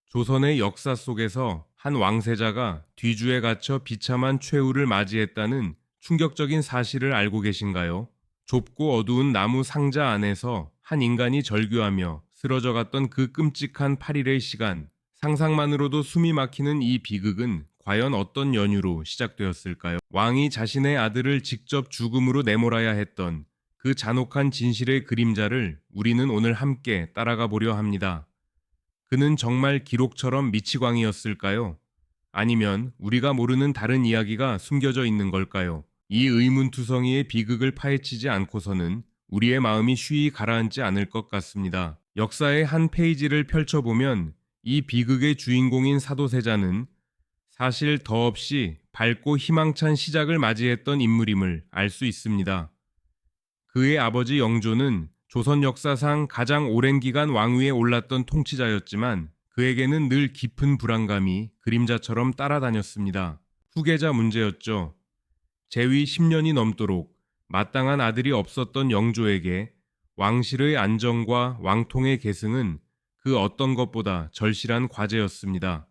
조선의 역사 속에서 한 왕세자가 뒤주에 갇혀 비참한 최후를 맞이했다는 충격적인 사실을 알고 계신가요? 좁고 어두운 나무 상자 안에서 한 인간이 절규하며 쓰러져갔던 그 끔찍한 8일의 시간, 상상만으로도 숨이 막히는 이 비극은 과연 어떤 연유로 시작되었을까요? 왕이 자신의 아들을 직접 죽음으로 내몰아야 했던 그 잔혹한 진실의 그림자를 우리는 오늘 함께 따라가 보려 합니다. 그는 정말 기록처럼 미치광이였을까요? 아니면 우리가 모르는 다른 이야기가 숨겨져 있는 걸까요? 이 의문투성이의 비극을 파헤치지 않고서는 우리의 마음이 쉬이 가라앉지 않을 것 같습니다. 역사의 한 페이지를 펼쳐보면 이 비극의 주인공인 사도세자는 사실 더없이 밝고 희망찬 시작을 맞이했던 인물임을 알 수 있습니다. 그의 아버지 영조는 조선 역사상 가장 오랜 기간 왕위에 올랐던 통치자였지만 그에게는 늘 깊은 불안감이 그림자처럼 따라다녔습니다. 후계자 문제였죠. 재위 10년이 넘도록 마땅한 아들이 없었던 영조에게 왕실의 안정과 왕통의 계승은 그 어떤 것보다 절실한 과제였습니다.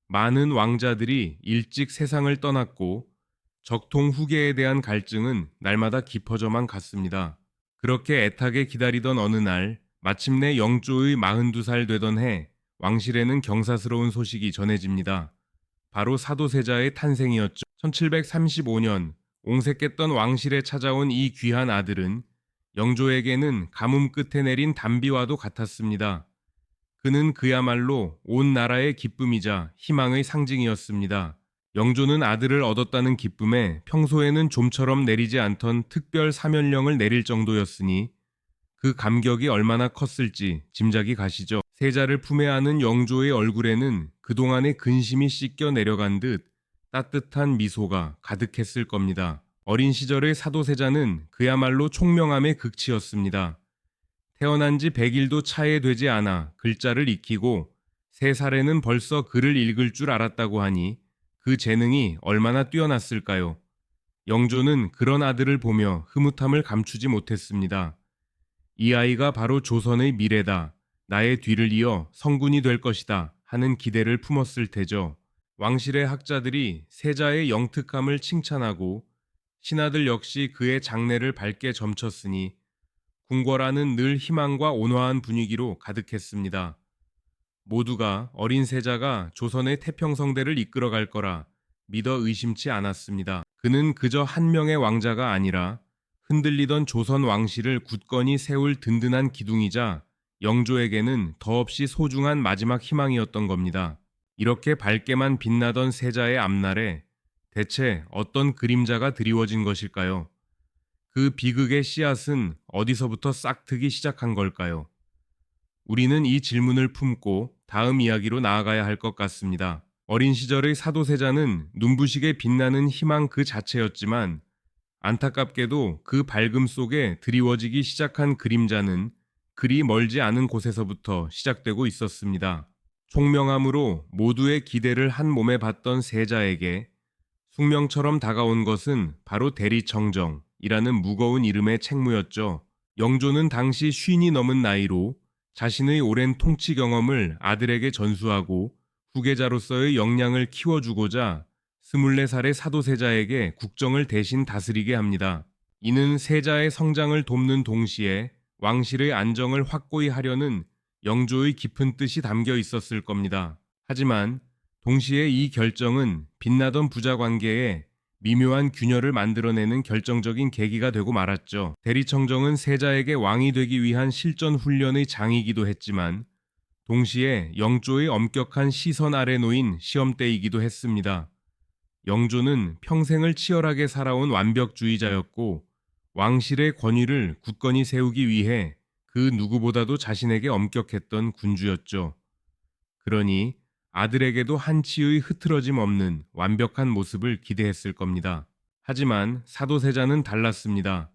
많은 왕자들이 일찍 세상을 떠났고 적통 후계에 대한 갈증은 날마다 깊어져만 갔습니다. 그렇게 애타게 기다리던 어느 날 마침내 영조의 42살 되던 해 왕실에는 경사스러운 소식이 전해집니다. 바로 사도세자의 탄생이었죠. 1735년 옹색했던 왕실에 찾아온 이 귀한 아들은 영조에게는 가뭄 끝에 내린 단비와도 같았습니다. 그는 그야말로 온 나라의 기쁨이자 희망의 상징이었습니다. 영조는 아들을 얻었다는 기쁨에 평소에는 좀처럼 내리지 않던 특별 사면령을 내릴 정도였으니 그 감격이 얼마나 컸을지 짐작이 가시죠. 세자를 품에 안은 영조의 얼굴에는 그동안의 근심이 씻겨 내려간 듯 따뜻한 미소가 가득했을 겁니다. 어린 시절의 사도세자는 그야말로 총명함의 극치였습니다. 태어난 지 100일도 차에 되지 않아 글자를 익히고 3살에는 벌써 글을 읽을 줄 알았다고 하니 그 재능이 얼마나 뛰어났을까요? 영조는 그런 아들을 보며 흐뭇함을 감추지 못했습니다. 이 아이가 바로 조선의 미래다. 나의 뒤를 이어 성군이 될 것이다. 하는 기대를 품었을 테죠. 왕실의 학자들이 세자의 영특함을 칭찬하고 신하들 역시 그의 장래를 밝게 점쳤으니 궁궐안은 늘 희망과 온화한 분위기로 가득했습니다. 모두가 어린 세자가 조선의 태평성대를 이끌어갈 거라 믿어 의심치 않았습니다. 그는 그저 한 명의 왕자가 아니라 흔들리던 조선 왕실을 굳건히 세울 든든한 기둥이자 영조에게는 더없이 소중한 마지막 희망이었던 겁니다. 이렇게 밝게만 빛나던 세자의 앞날에 대체 어떤 그림자가 드리워진 것일까요? 그 비극의 씨앗은 어디서부터 싹트기 시작한 걸까요? 우리는 이 질문을 품고 다음 이야기로 나아가야 할 것 같습니다. 어린 시절의 사도세자는 눈부시게 빛나는 희망 그 자체였지만 안타깝게도 그 밝음 속에 드리워지기 시작한 그림자는 그리 멀지 않은 곳에서부터 시작되고 있었습니다. 총명함으로 모두의 기대를 한 몸에 받던 세자에게 숙명처럼 다가온 것은 바로 대리청정이라는 무거운 이름의 책무였죠. 영조는 당시 쉰이 넘은 나이로 자신의 오랜 통치 경험을 아들에게 전수하고 후계자로서의 역량을 키워주고자 24살의 사도세자에게 국정을 대신 다스리게 합니다. 이는 세자의 성장을 돕는 동시에 왕실의 안정을 확고히 하려는 영조의 깊은 뜻이 담겨 있었을 겁니다. 하지만 동시에 이 결정은 빛나던 부자 관계에 미묘한 균열을 만들어내는 결정적인 계기가 되고 말았죠. 대리청정은 세자에게 왕이 되기 위한 실전 훈련의 장이기도 했지만 동시에 영조의 엄격한 시선 아래 놓인 시험대이기도 했습니다. 영조는 평생을 치열하게 살아온 완벽주의자였고 왕실의 권위를 굳건히 세우기 위해 그 누구보다도 자신에게 엄격했던 군주였죠. 그러니 아들에게도 한치의 흐트러짐 없는 완벽한 모습을 기대했을 겁니다. 하지만 사도세자는 달랐습니다.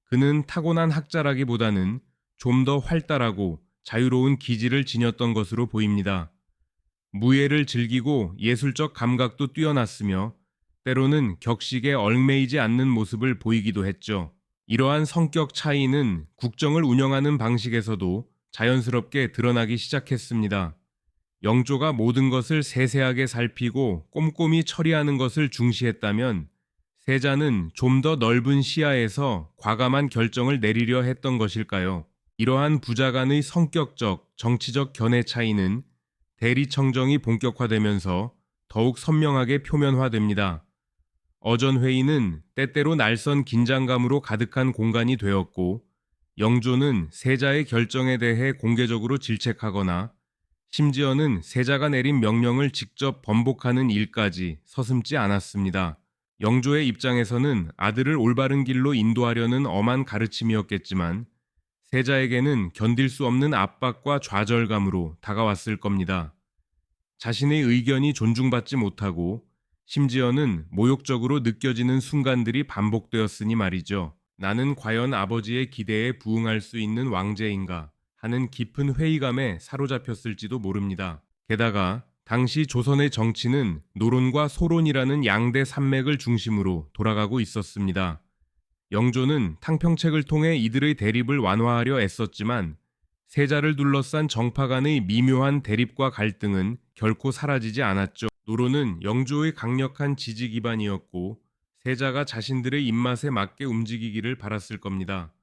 그는 타고난 학자라기보다는 좀 더 활달하고 자유로운 기질을 지녔던 것으로 보입니다. 무예를 즐기고 예술적 감각도 뛰어났으며 때로는 격식에 얽매이지 않는 모습을 보이기도 했죠. 이러한 성격 차이는 국정을 운영하는 방식에서도 자연스럽게 드러나기 시작했습니다. 영조가 모든 것을 세세하게 살피고 꼼꼼히 처리하는 것을 중시했다면 세자는 좀 더 넓은 시야에서 과감한 결정을 내리려 했던 것일까요? 이러한 부자 간의 성격적, 정치적 견해 차이는 대리청정이 본격화되면서 더욱 선명하게 표면화됩니다. 어전회의는 때때로 날선 긴장감으로 가득한 공간이 되었고, 영조는 세자의 결정에 대해 공개적으로 질책하거나 심지어는 세자가 내린 명령을 직접 번복하는 일까지 서슴지 않았습니다. 영조의 입장에서는 아들을 올바른 길로 인도하려는 엄한 가르침이었겠지만 세자에게는 견딜 수 없는 압박과 좌절감으로 다가왔을 겁니다. 자신의 의견이 존중받지 못하고 심지어는 모욕적으로 느껴지는 순간들이 반복되었으니 말이죠. 나는 과연 아버지의 기대에 부응할 수 있는 왕제인가 하는 깊은 회의감에 사로잡혔을지도 모릅니다. 게다가 당시 조선의 정치는 노론과 소론이라는 양대 산맥을 중심으로 돌아가고 있었습니다. 영조는 탕평책을 통해 이들의 대립을 완화하려 애썼지만 세자를 둘러싼 정파 간의 미묘한 대립과 갈등은 결코 사라지지 않았죠. 노론은 영조의 강력한 지지 기반이었고 세자가 자신들의 입맛에 맞게 움직이기를 바랐을 겁니다.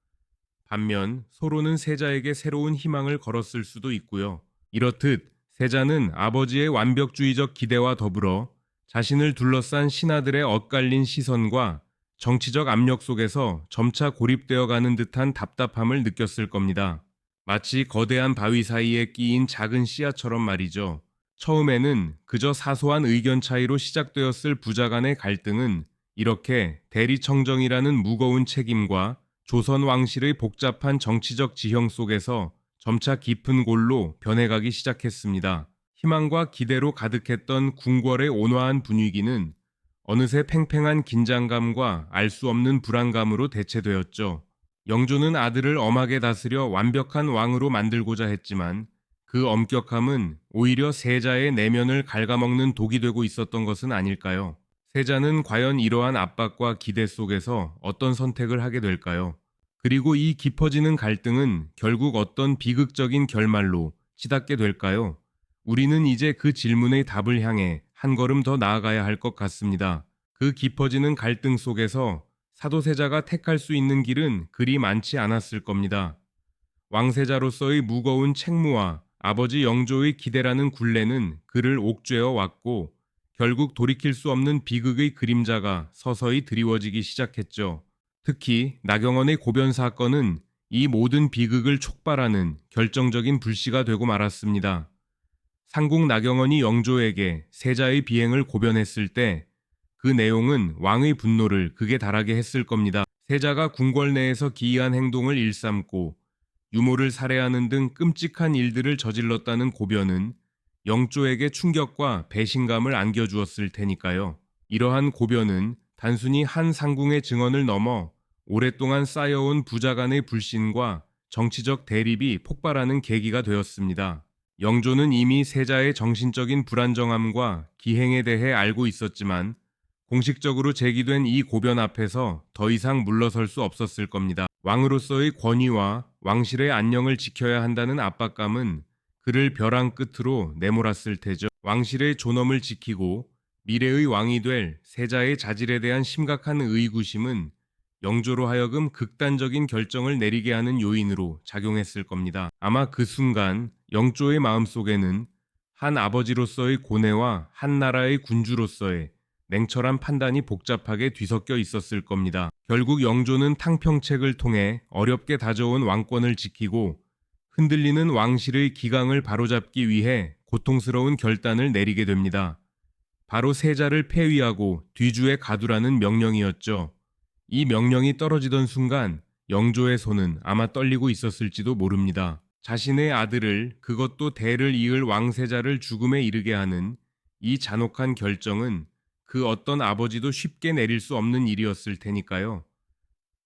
반면 소론은 세자에게 새로운 희망을 걸었을 수도 있고요. 이렇듯 세자는 아버지의 완벽주의적 기대와 더불어 자신을 둘러싼 신하들의 엇갈린 시선과 정치적 압력 속에서 점차 고립되어 가는 듯한 답답함을 느꼈을 겁니다. 마치 거대한 바위 사이에 끼인 작은 씨앗처럼 말이죠. 처음에는 그저 사소한 의견 차이로 시작되었을 부자 간의 갈등은 이렇게 대리청정이라는 무거운 책임과 조선 왕실의 복잡한 정치적 지형 속에서 점차 깊은 골로 변해가기 시작했습니다. 희망과 기대로 가득했던 궁궐의 온화한 분위기는 어느새 팽팽한 긴장감과 알 수 없는 불안감으로 대체되었죠. 영조는 아들을 엄하게 다스려 완벽한 왕으로 만들고자 했지만 그 엄격함은 오히려 세자의 내면을 갉아먹는 독이 되고 있었던 것은 아닐까요? 세자는 과연 이러한 압박과 기대 속에서 어떤 선택을 하게 될까요? 그리고 이 깊어지는 갈등은 결국 어떤 비극적인 결말로 치닫게 될까요? 우리는 이제 그 질문의 답을 향해 한 걸음 더 나아가야 할 것 같습니다. 그 깊어지는 갈등 속에서 사도세자가 택할 수 있는 길은 그리 많지 않았을 겁니다. 왕세자로서의 무거운 책무와 아버지 영조의 기대라는 굴레는 그를 옥죄어 왔고 결국 돌이킬 수 없는 비극의 그림자가 서서히 드리워지기 시작했죠. 특히 나경원의 고변 사건은 이 모든 비극을 촉발하는 결정적인 불씨가 되고 말았습니다. 상국 나경원이 영조에게 세자의 비행을 고변했을 때 그 내용은 왕의 분노를 극에 달하게 했을 겁니다. 세자가 궁궐 내에서 기이한 행동을 일삼고 유모를 살해하는 등 끔찍한 일들을 저질렀다는 고변은 영조에게 충격과 배신감을 안겨주었을 테니까요. 이러한 고변은 단순히 한 상궁의 증언을 넘어 오랫동안 쌓여온 부자 간의 불신과 정치적 대립이 폭발하는 계기가 되었습니다. 영조는 이미 세자의 정신적인 불안정함과 기행에 대해 알고 있었지만 공식적으로 제기된 이 고변 앞에서 더 이상 물러설 수 없었을 겁니다. 왕으로서의 권위와 왕실의 안녕을 지켜야 한다는 압박감은 그를 벼랑 끝으로 내몰았을 테죠. 왕실의 존엄을 지키고 미래의 왕이 될 세자의 자질에 대한 심각한 의구심은 영조로 하여금 극단적인 결정을 내리게 하는 요인으로 작용했을 겁니다. 아마 그 순간 영조의 마음속에는 한 아버지로서의 고뇌와 한 나라의 군주로서의 냉철한 판단이 복잡하게 뒤섞여 있었을 겁니다. 결국 영조는 탕평책을 통해 어렵게 다져온 왕권을 지키고 흔들리는 왕실의 기강을 바로잡기 위해 고통스러운 결단을 내리게 됩니다. 바로 세자를 폐위하고 뒤주에 가두라는 명령이었죠. 이 명령이 떨어지던 순간 영조의 손은 아마 떨리고 있었을지도 모릅니다. 자신의 아들을, 그것도 대를 이을 왕세자를 죽음에 이르게 하는 이 잔혹한 결정은 그 어떤 아버지도 쉽게 내릴 수 없는 일이었을 테니까요.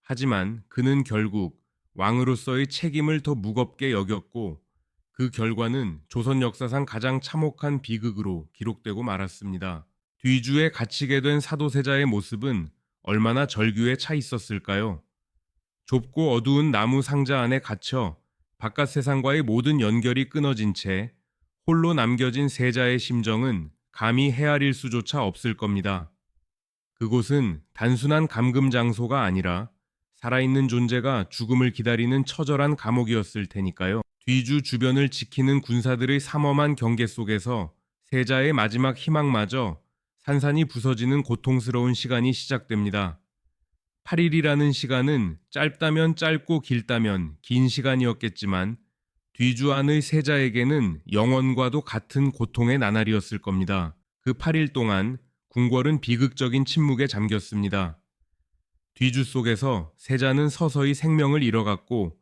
하지만 그는 결국 왕으로서의 책임을 더 무겁게 여겼고 그 결과는 조선 역사상 가장 참혹한 비극으로 기록되고 말았습니다. 뒤주에 갇히게 된 사도세자의 모습은 얼마나 절규에 차 있었을까요? 좁고 어두운 나무 상자 안에 갇혀 바깥 세상과의 모든 연결이 끊어진 채 홀로 남겨진 세자의 심정은 감히 헤아릴 수조차 없을 겁니다. 그곳은 단순한 감금 장소가 아니라 살아있는 존재가 죽음을 기다리는 처절한 감옥이었을 테니까요. 뒤주 주변을 지키는 군사들의 삼엄한 경계 속에서 세자의 마지막 희망마저 산산이 부서지는 고통스러운 시간이 시작됩니다. 8일이라는 시간은 짧다면 짧고 길다면 긴 시간이었겠지만 뒤주 안의 세자에게는 영원과도 같은 고통의 나날이었을 겁니다. 그 8일 동안 궁궐은 비극적인 침묵에 잠겼습니다. 뒤주 속에서 세자는 서서히 생명을 잃어갔고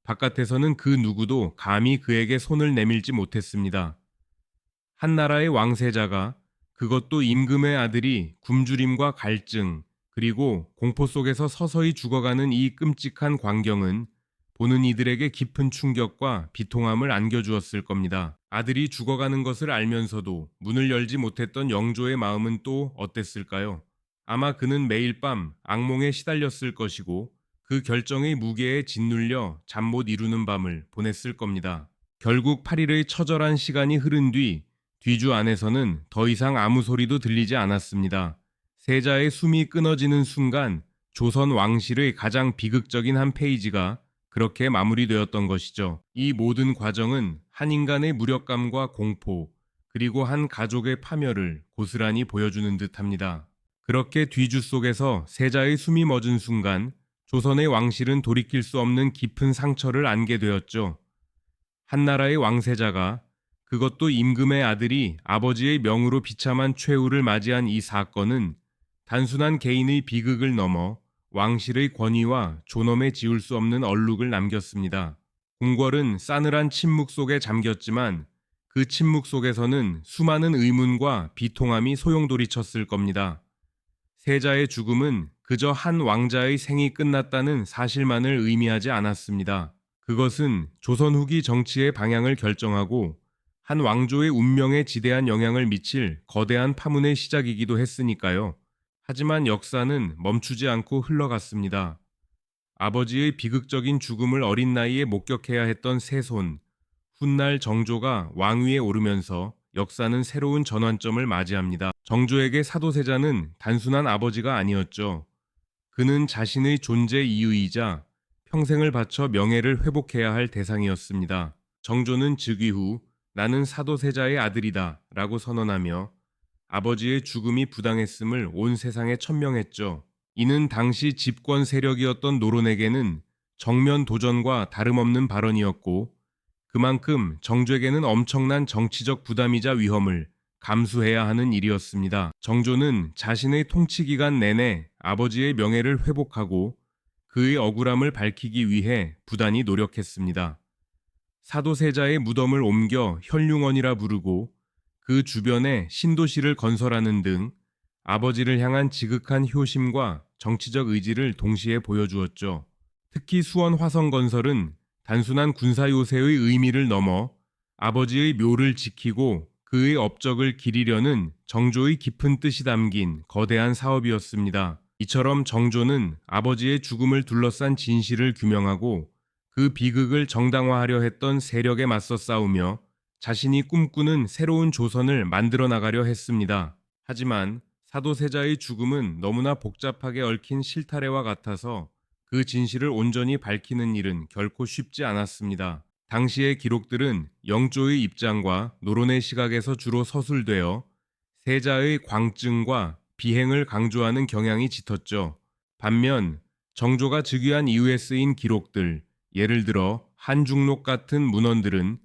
바깥에서는 그 누구도 감히 그에게 손을 내밀지 못했습니다. 한 나라의 왕세자가, 그것도 임금의 아들이 굶주림과 갈증 그리고 공포 속에서 서서히 죽어가는 이 끔찍한 광경은 보는 이들에게 깊은 충격과 비통함을 안겨주었을 겁니다. 아들이 죽어가는 것을 알면서도 문을 열지 못했던 영조의 마음은 또 어땠을까요? 아마 그는 매일 밤 악몽에 시달렸을 것이고 그 결정의 무게에 짓눌려 잠 못 이루는 밤을 보냈을 겁니다. 결국 8일의 처절한 시간이 흐른 뒤 뒤주 안에서는 더 이상 아무 소리도 들리지 않았습니다. 세자의 숨이 끊어지는 순간 조선 왕실의 가장 비극적인 한 페이지가 그렇게 마무리되었던 것이죠. 이 모든 과정은 한 인간의 무력감과 공포, 그리고 한 가족의 파멸을 고스란히 보여주는 듯합니다. 그렇게 뒤주 속에서 세자의 숨이 멎은 순간 조선의 왕실은 돌이킬 수 없는 깊은 상처를 안게 되었죠. 한 나라의 왕세자가, 그것도 임금의 아들이 아버지의 명으로 비참한 최후를 맞이한 이 사건은 단순한 개인의 비극을 넘어 왕실의 권위와 존엄에 지울 수 없는 얼룩을 남겼습니다. 궁궐은 싸늘한 침묵 속에 잠겼지만 그 침묵 속에서는 수많은 의문과 비통함이 소용돌이쳤을 겁니다. 세자의 죽음은 그저 한 왕자의 생이 끝났다는 사실만을 의미하지 않았습니다. 그것은 조선 후기 정치의 방향을 결정하고 한 왕조의 운명에 지대한 영향을 미칠 거대한 파문의 시작이기도 했으니까요. 하지만 역사는 멈추지 않고 흘러갔습니다. 아버지의 비극적인 죽음을 어린 나이에 목격해야 했던 세손, 훗날 정조가 왕위에 오르면서 역사는 새로운 전환점을 맞이합니다. 정조에게 사도세자는 단순한 아버지가 아니었죠. 그는 자신의 존재 이유이자 평생을 바쳐 명예를 회복해야 할 대상이었습니다. 정조는 즉위 후 나는 사도세자의 아들이다 라고 선언하며 아버지의 죽음이 부당했음을 온 세상에 천명했죠. 이는 당시 집권 세력이었던 노론에게는 정면 도전과 다름없는 발언이었고 그만큼 정조에게는 엄청난 정치적 부담이자 위험을 감수해야 하는 일이었습니다. 정조는 자신의 통치 기간 내내 아버지의 명예를 회복하고 그의 억울함을 밝히기 위해 부단히 노력했습니다. 사도세자의 무덤을 옮겨 현룡원이라 부르고 그 주변에 신도시를 건설하는 등 아버지를 향한 지극한 효심과 정치적 의지를 동시에 보여주었죠. 특히 수원 화성 건설은 단순한 군사 요새의 의미를 넘어 아버지의 묘를 지키고 그의 업적을 기리려는 정조의 깊은 뜻이 담긴 거대한 사업이었습니다. 이처럼 정조는 아버지의 죽음을 둘러싼 진실을 규명하고 그 비극을 정당화하려 했던 세력에 맞서 싸우며 자신이 꿈꾸는 새로운 조선을 만들어 나가려 했습니다. 하지만 사도세자의 죽음은 너무나 복잡하게 얽힌 실타래와 같아서 그 진실을 온전히 밝히는 일은 결코 쉽지 않았습니다. 당시의 기록들은 영조의 입장과 노론의 시각에서 주로 서술되어 세자의 광증과 비행을 강조하는 경향이 짙었죠. 반면 정조가 즉위한 이후에 쓰인 기록들, 예를 들어 한중록 같은 문헌들은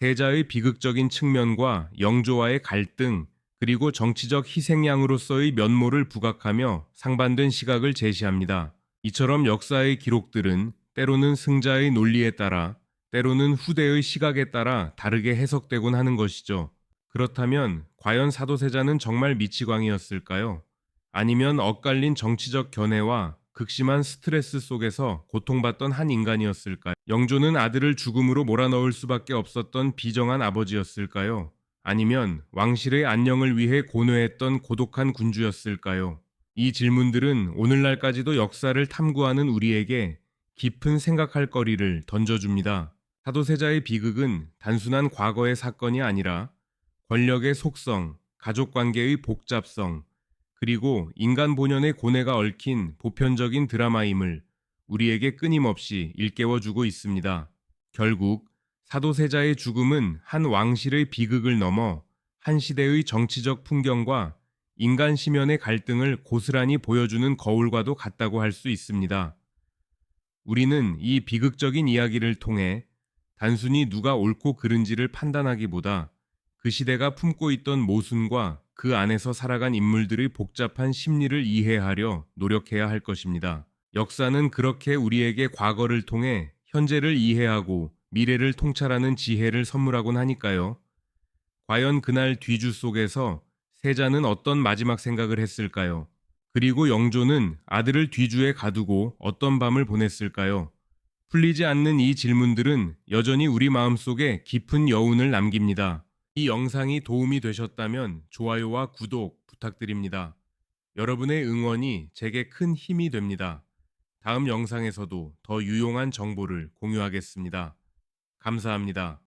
세자의 비극적인 측면과 영조와의 갈등, 그리고 정치적 희생양으로서의 면모를 부각하며 상반된 시각을 제시합니다. 이처럼 역사의 기록들은 때로는 승자의 논리에 따라, 때로는 후대의 시각에 따라 다르게 해석되곤 하는 것이죠. 그렇다면 과연 사도세자는 정말 미치광이었을까요? 아니면 엇갈린 정치적 견해와 극심한 스트레스 속에서 고통받던 한 인간이었을까요? 영조는 아들을 죽음으로 몰아넣을 수밖에 없었던 비정한 아버지였을까요? 아니면 왕실의 안녕을 위해 고뇌했던 고독한 군주였을까요? 이 질문들은 오늘날까지도 역사를 탐구하는 우리에게 깊은 생각할 거리를 던져줍니다. 사도세자의 비극은 단순한 과거의 사건이 아니라 권력의 속성, 가족 관계의 복잡성, 그리고 인간 본연의 고뇌가 얽힌 보편적인 드라마임을 우리에게 끊임없이 일깨워주고 있습니다. 결국 사도세자의 죽음은 한 왕실의 비극을 넘어 한 시대의 정치적 풍경과 인간 심연의 갈등을 고스란히 보여주는 거울과도 같다고 할 수 있습니다. 우리는 이 비극적인 이야기를 통해 단순히 누가 옳고 그른지를 판단하기보다 그 시대가 품고 있던 모순과 그 안에서 살아간 인물들의 복잡한 심리를 이해하려 노력해야 할 것입니다. 역사는 그렇게 우리에게 과거를 통해 현재를 이해하고 미래를 통찰하는 지혜를 선물하곤 하니까요. 과연 그날 뒤주 속에서 세자는 어떤 마지막 생각을 했을까요? 그리고 영조는 아들을 뒤주에 가두고 어떤 밤을 보냈을까요? 풀리지 않는 이 질문들은 여전히 우리 마음속에 깊은 여운을 남깁니다. 이 영상이 도움이 되셨다면 좋아요와 구독 부탁드립니다. 여러분의 응원이 제게 큰 힘이 됩니다. 다음 영상에서도 더 유용한 정보를 공유하겠습니다. 감사합니다.